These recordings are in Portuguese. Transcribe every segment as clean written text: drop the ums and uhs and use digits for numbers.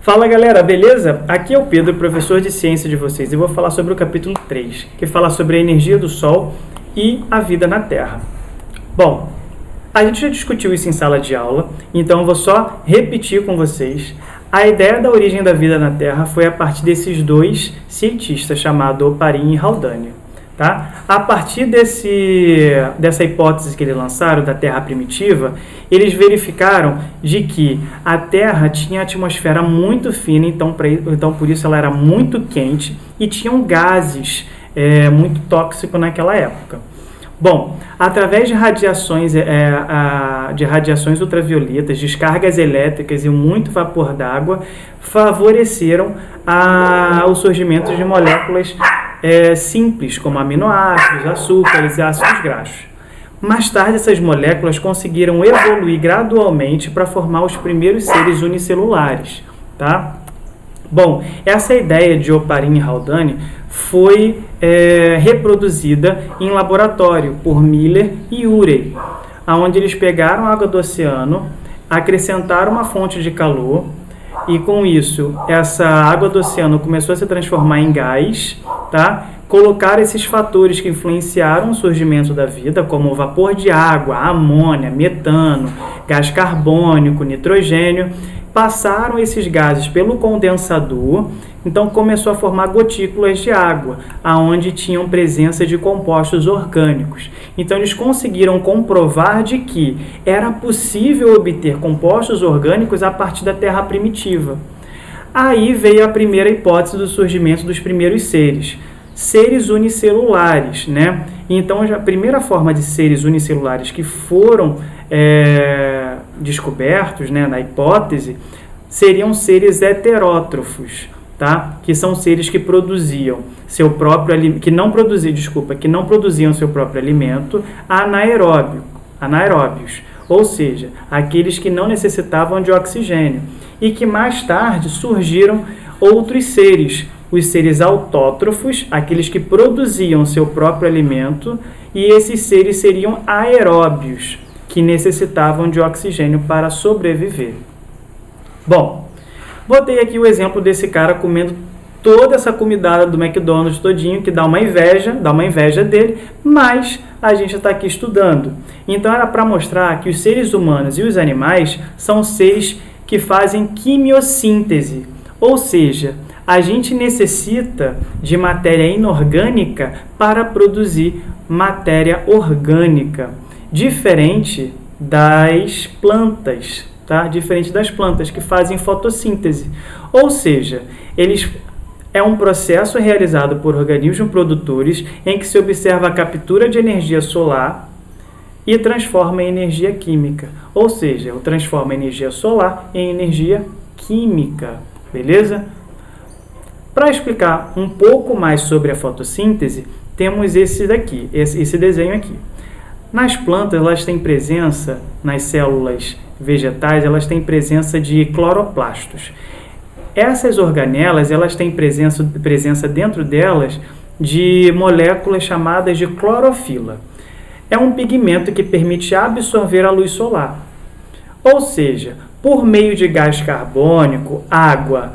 Fala galera, beleza? Aqui é o Pedro, professor de ciência de vocês, e vou falar sobre o capítulo 3, que fala sobre a energia do Sol e a vida na Terra. Bom, a gente já discutiu isso em sala de aula, então eu vou só repetir com vocês. A ideia da origem da vida na Terra foi a partir desses dois cientistas, chamados Oparin e Haldane. Tá? A partir dessa hipótese que eles lançaram, da Terra primitiva, eles verificaram de que a Terra tinha atmosfera muito fina, então por isso ela era muito quente e tinham gases muito tóxicos naquela época. Bom, através de radiações ultravioletas, descargas elétricas e muito vapor d'água, favoreceram o surgimento de moléculas simples, como aminoácidos, açúcares e ácidos graxos. Mais tarde, essas moléculas conseguiram evoluir gradualmente para formar os primeiros seres unicelulares. Tá? Bom, essa ideia de Oparin e Haldane foi reproduzida em laboratório por Miller e Urey, onde eles pegaram a água do oceano, acrescentaram uma fonte de calor, e com isso, essa água do oceano começou a se transformar em gás, tá? Colocaram esses fatores que influenciaram o surgimento da vida, como o vapor de água, amônia, metano, gás carbônico, nitrogênio, passaram esses gases pelo condensador, então começou a formar gotículas de água, aonde tinham presença de compostos orgânicos. Então eles conseguiram comprovar de que era possível obter compostos orgânicos a partir da Terra primitiva. Aí veio a primeira hipótese do surgimento dos primeiros seres unicelulares, né? Então a primeira forma de seres unicelulares que foram descobertos, né, na hipótese, seriam seres heterótrofos, tá? Que são seres que produziam seu próprio que não produziam seu próprio alimento, anaeróbios, ou seja, aqueles que não necessitavam de oxigênio, e que mais tarde surgiram outros seres, os seres autótrofos, aqueles que produziam seu próprio alimento, e esses seres seriam aeróbios, que necessitavam de oxigênio para sobreviver. Bom, botei aqui o exemplo desse cara comendo toda essa comidada do McDonald's todinho, que dá uma inveja dele, mas a gente está aqui estudando. Então era para mostrar que os seres humanos e os animais são seres que fazem quimiossíntese, ou seja, a gente necessita de matéria inorgânica para produzir matéria orgânica, diferente das plantas, tá? Diferente das plantas que fazem fotossíntese, ou seja, é um processo realizado por organismos produtores em que se observa a captura de energia solar e transforma em energia química, ou seja, transforma a energia solar em energia química, beleza? Para explicar um pouco mais sobre a fotossíntese, temos esse desenho aqui. Nas plantas, elas têm presença, nas células vegetais, elas têm presença de cloroplastos. Essas organelas, elas têm presença dentro delas de moléculas chamadas de clorofila. É um pigmento que permite absorver a luz solar. Ou seja, por meio de gás carbônico, água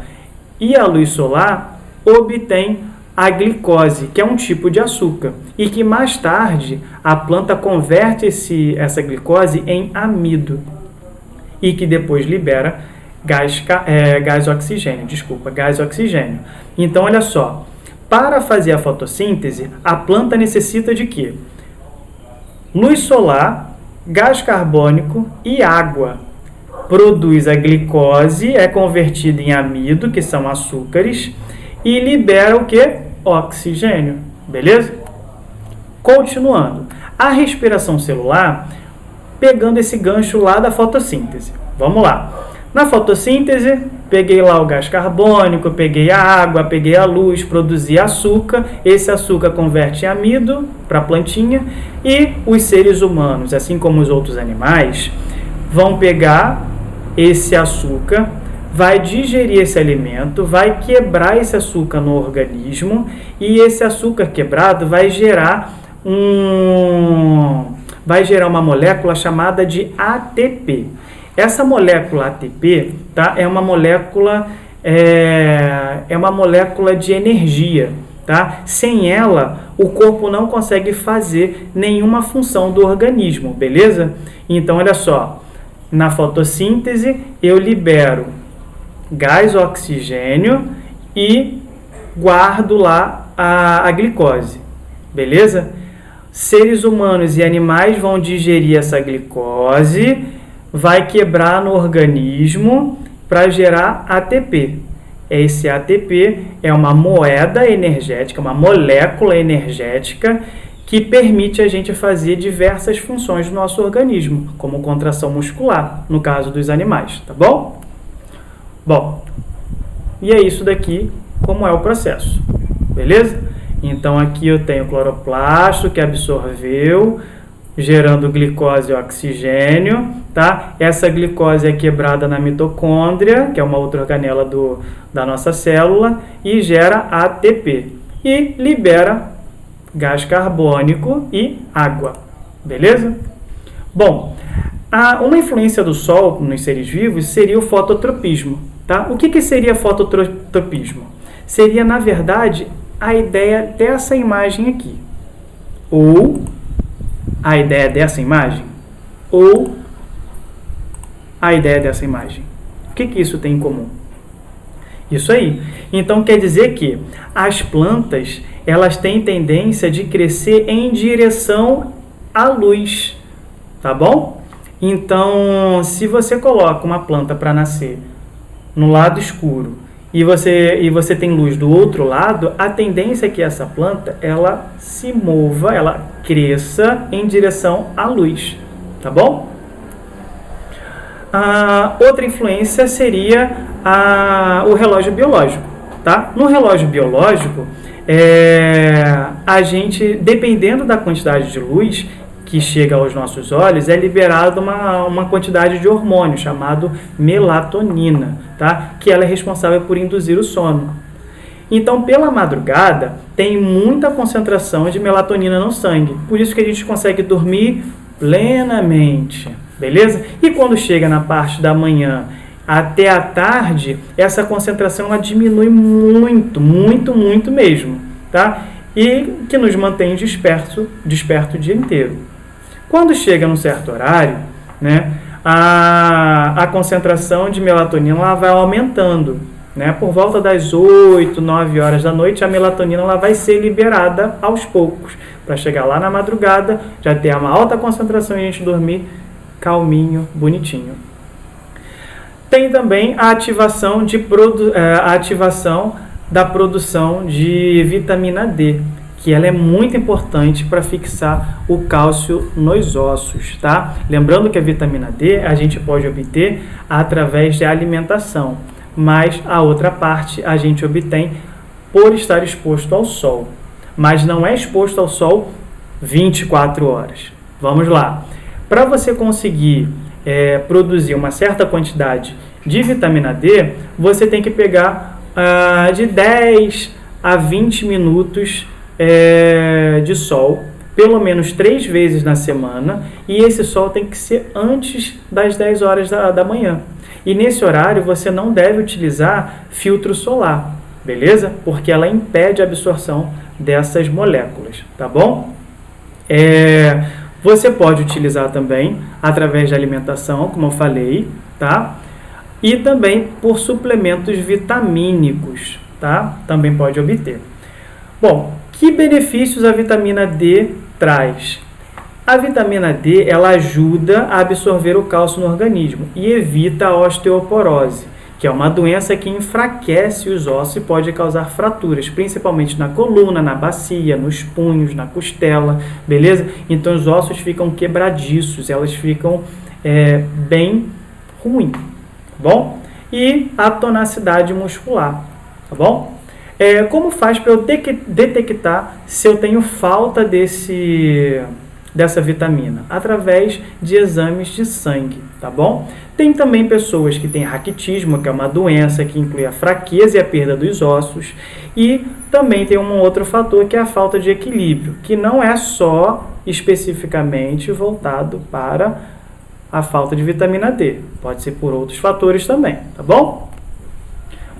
e a luz solar, obtém a glicose, que é um tipo de açúcar, e que mais tarde a planta converte essa glicose em amido, e que depois libera gás oxigênio. Então, olha só, para fazer a fotossíntese, a planta necessita de quê? Luz solar, gás carbônico e água. Produz a glicose, é convertida em amido, que são açúcares, e libera o quê? Oxigênio, beleza? Continuando, a respiração celular, pegando esse gancho lá da fotossíntese. Vamos lá. Na fotossíntese, peguei lá o gás carbônico, peguei a água, peguei a luz, produzi açúcar. Esse açúcar converte em amido para a plantinha, e os seres humanos, assim como os outros animais, vão pegar esse açúcar, vai digerir esse alimento, vai quebrar esse açúcar no organismo, e esse açúcar quebrado vai gerar uma molécula chamada de ATP. Essa molécula ATP, tá, é uma molécula é uma molécula de energia, tá? Sem ela, o corpo não consegue fazer nenhuma função do organismo, beleza? Então, olha só, na fotossíntese eu libero gás oxigênio e guardo lá a glicose, beleza? Seres humanos e animais vão digerir essa glicose, vai quebrar no organismo para gerar ATP. Esse ATP é uma moeda energética, uma molécula energética que permite a gente fazer diversas funções do nosso organismo, como contração muscular, no caso dos animais, tá bom? Bom, e é isso daqui, como é o processo, beleza? Então, aqui eu tenho o cloroplasto que absorveu, gerando glicose e oxigênio, tá? Essa glicose é quebrada na mitocôndria, que é uma outra organela da nossa célula, e gera ATP. E libera gás carbônico e água, beleza? Bom, uma influência do Sol nos seres vivos seria o fototropismo, tá? O que seria fototropismo? Seria, na verdade, a ideia dessa imagem aqui, ou a ideia dessa imagem, ou a ideia dessa imagem. O que isso tem em comum? Isso aí. Então, quer dizer que as plantas, elas têm tendência de crescer em direção à luz, tá bom? Então, se você coloca uma planta para nascer no lado escuro e você tem luz do outro lado, a tendência é que essa planta, ela se mova, ela cresça em direção à luz, tá bom? Outra influência seria o relógio biológico, tá? No relógio biológico, a gente, dependendo da quantidade de luz que chega aos nossos olhos, é liberada uma quantidade de hormônio chamado melatonina, tá? Que ela é responsável por induzir o sono. Então, pela madrugada, tem muita concentração de melatonina no sangue, por isso que a gente consegue dormir plenamente, beleza? E quando chega na parte da manhã até a tarde, essa concentração ela diminui muito, muito, muito mesmo, tá? E que nos mantém desperto o dia inteiro. Quando chega num certo horário, né, a concentração de melatonina ela vai aumentando, né? Por volta das 8, 9 horas da noite, a melatonina ela vai ser liberada aos poucos, para chegar lá na madrugada, já ter uma alta concentração e a gente dormir calminho, bonitinho. Tem também a ativação da produção de vitamina D, que ela é muito importante para fixar o cálcio nos ossos, tá? Lembrando que a vitamina D a gente pode obter através de alimentação, mas a outra parte a gente obtém por estar exposto ao sol, mas não é exposto ao sol 24 horas. Vamos lá. Para você conseguir produzir uma certa quantidade de vitamina D, você tem que pegar de 10 a 20 minutos de sol, pelo menos 3 vezes na semana, e esse sol tem que ser antes das 10 horas da manhã. E nesse horário você não deve utilizar filtro solar, beleza? Porque ela impede a absorção dessas moléculas, tá bom? Você pode utilizar também através de alimentação, como eu falei, tá? E também por suplementos vitamínicos, tá? Também pode obter. Bom, que benefícios a vitamina D traz? A vitamina D ela ajuda a absorver o cálcio no organismo e evita a osteoporose, que é uma doença que enfraquece os ossos e pode causar fraturas, principalmente na coluna, na bacia, nos punhos, na costela, beleza? Então os ossos ficam quebradiços, elas ficam bem ruins, tá bom? E a tonacidade muscular, tá bom? Como faz para eu detectar se eu tenho falta dessa vitamina? Através de exames de sangue, tá bom? Tem também pessoas que têm raquitismo, que é uma doença que inclui a fraqueza e a perda dos ossos, e também tem um outro fator que é a falta de equilíbrio, que não é só especificamente voltado para a falta de vitamina D, pode ser por outros fatores também, tá bom?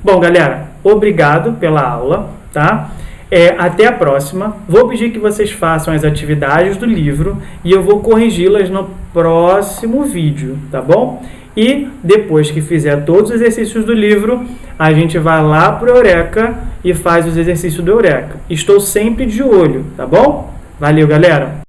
Bom, galera, obrigado pela aula, tá? Até a próxima. Vou pedir que vocês façam as atividades do livro e eu vou corrigi-las no próximo vídeo, tá bom? E depois que fizer todos os exercícios do livro, a gente vai lá para o Eureka e faz os exercícios do Eureka. Estou sempre de olho, tá bom? Valeu, galera!